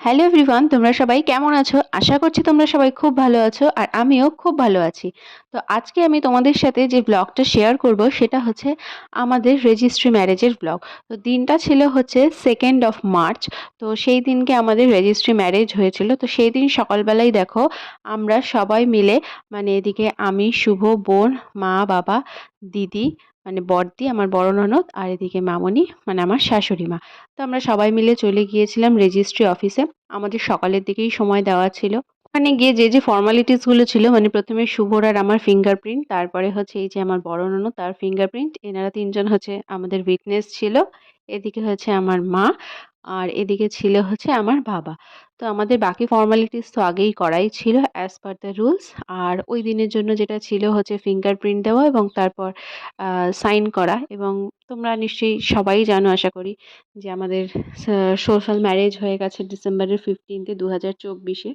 Hello everyone, তোমরা সবাই কেমন আছো? আশা করছি তোমরা সবাই খুব ভালো আছো আর আমিও খুব ভালো আছি। তো আজকে আমি তোমাদের সাথে যে ব্লগটা শেয়ার করব সেটা হচ্ছে আমাদের রেজিস্ট্রি ম্যারেজের ব্লগ। তো দিনটা ছিল হচ্ছে 2nd অফ মার্চ। তো সেই দিনকে আমাদের রেজিস্ট্রি ম্যারেজ হয়েছিল। তো সেই দিন সকালবেলায় দেখো আমরা সবাই মিলে মানে এদিকে আমি, শুভ, বোন, মা, বাবা, দিদি মানে বড়দি আমার বড় ননদ আর এদিকে মামনি মানে আমার শাশুড়ি মা। তো আমরা সবাই মিলে চলে গিয়েছিলাম রেজিস্ট্রি অফিসে। আমাদের সকালের দিকেই সময় দেওয়া ছিল। ওখানে গিয়ে যে ফর্মালিটিস গুলো ছিল মানে প্রথমে শুভর আর আমার ফিঙ্গারপ্রিন্ট, তারপরে হচ্ছে এই যে আমার বড় ননদ তার ফিঙ্গারপ্রিন্ট, এনারা তিনজন হচ্ছে আমাদের উইটনেস ছিল। এদিকে হচ্ছে আমার মা আর এদিকে ছিল হচ্ছে আমার বাবা। তো আমাদের বাকি ফর্মালিটিস তো আগেই করাই ছিল অ্যাজ পার দ্য রুলস। আর ওই দিনের জন্য যেটা ছিল হচ্ছে ফিঙ্গারপ্রিন্ট দেওয়া এবং তারপর সাইন করা। এবং তোমরা নিশ্চয়ই সবাই জানো আশা করি যে আমাদের সোশ্যাল ম্যারেজ হয়ে গেছে ডিসেম্বরের 15-এ 2024-এ।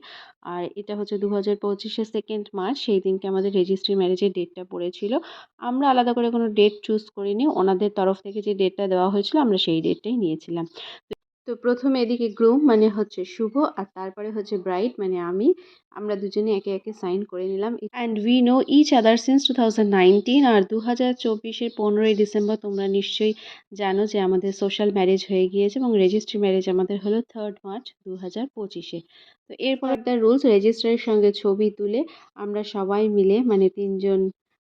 আর এটা হচ্ছে 2025-এর 2nd মার্চ, সেই দিনকে আমাদের রেজিস্ট্রি ম্যারেজের ডেটটা পড়েছিল। আমরা আলাদা করে কোনো ডেট চুজ করিনি, ওনাদের তরফ থেকে যে ডেটটা দেওয়া হয়েছিল আমরা সেই ডেটটাই নিয়েছিলাম। তো প্রথমে এদিকে গ্রুম মানে হচ্ছে শুভ আর তারপরে হচ্ছে ব্রাইড মানে আমি, আমরা দুজনে একে একে সাইন করে নিলাম। And we know each other since 2019। আর 2024-এর 15ই ডিসেম্বর তোমরা নিশ্চয়ই জানো যে আমাদের সোশ্যাল ম্যারেজ হয়ে গিয়েছে এবং রেজিস্ট্রি ম্যারেজ আমাদের হলো 3rd মার্চ 2025-এ। তো এরপর দ্য রুলস রেজিস্ট্রারের সঙ্গে ছবি তুলে আমরা সবাই মিলে মানে তিনজন,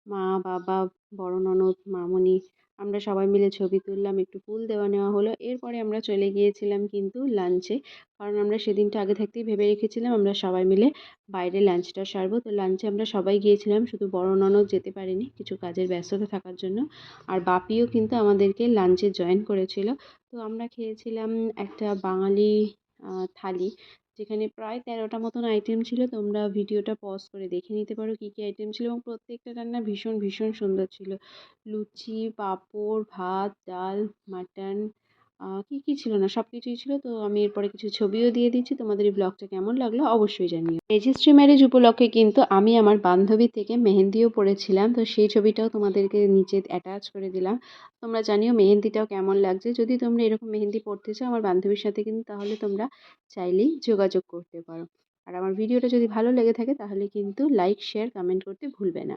মা, বাবা, বড় ননদ, মামনি, আমরা সবাই মিলে ছবি তুললাম, একটু ফুল দেওয়া নেওয়া হলো। এরপরে আমরা চলে গিয়েছিলাম কিন্তু লাঞ্চে। কারণ আমরা সেদিনটা আগে থাকতেই ভেবে রেখেছিলাম আমরা সবাই মিলে বাইরে লাঞ্চটা সারবো। তো লাঞ্চে আমরা সবাই গিয়েছিলাম, শুধু বড় ননদ যেতে পারেনি কিছু কাজের ব্যস্ততা থাকার জন্য। আর বাপিও কিন্তু আমাদেরকে লাঞ্চে জয়েন করেছিল। তো আমরা খেয়েছিলাম একটা বাঙালি থালি, যেখানে প্রায় 13টা মতন আইটেম ছিল। তোমরা ভিডিওটা পজ করে দেখে নিতে পারো কী কী আইটেম ছিল, এবং প্রত্যেকটা রান্না ভীষণ ভীষণ সুন্দর ছিল। লুচি, পাঁপড়, ভাত, ডাল, মাটন, কী কী ছিল না সব কিছুই ছিল। তো আমি এরপরে কিছু ছবিও দিয়ে দিচ্ছি, তোমাদের এই ব্লগটা কেমন লাগলো অবশ্যই জানিও। রেজিস্ট্রি ম্যারেজ উপলক্ষে কিন্তু আমি আমার বান্ধবী থেকে মেহেন্দিও পড়েছিলাম, তো সেই ছবিটাও তোমাদেরকে নিচে অ্যাটাচ করে দিলাম। তোমরা জানিও মেহেন্দিটাও কেমন লাগছে। যদি তোমরা এরকম মেহেন্দি পড়তে চাও আমার বান্ধবীর সাথে কিন্তু তাহলে তোমরা চাইলেই যোগাযোগ করতে পারো। আর আমার ভিডিওটা যদি ভালো লেগে থাকে তাহলে কিন্তু লাইক, শেয়ার, কমেন্ট করতে ভুলবে না।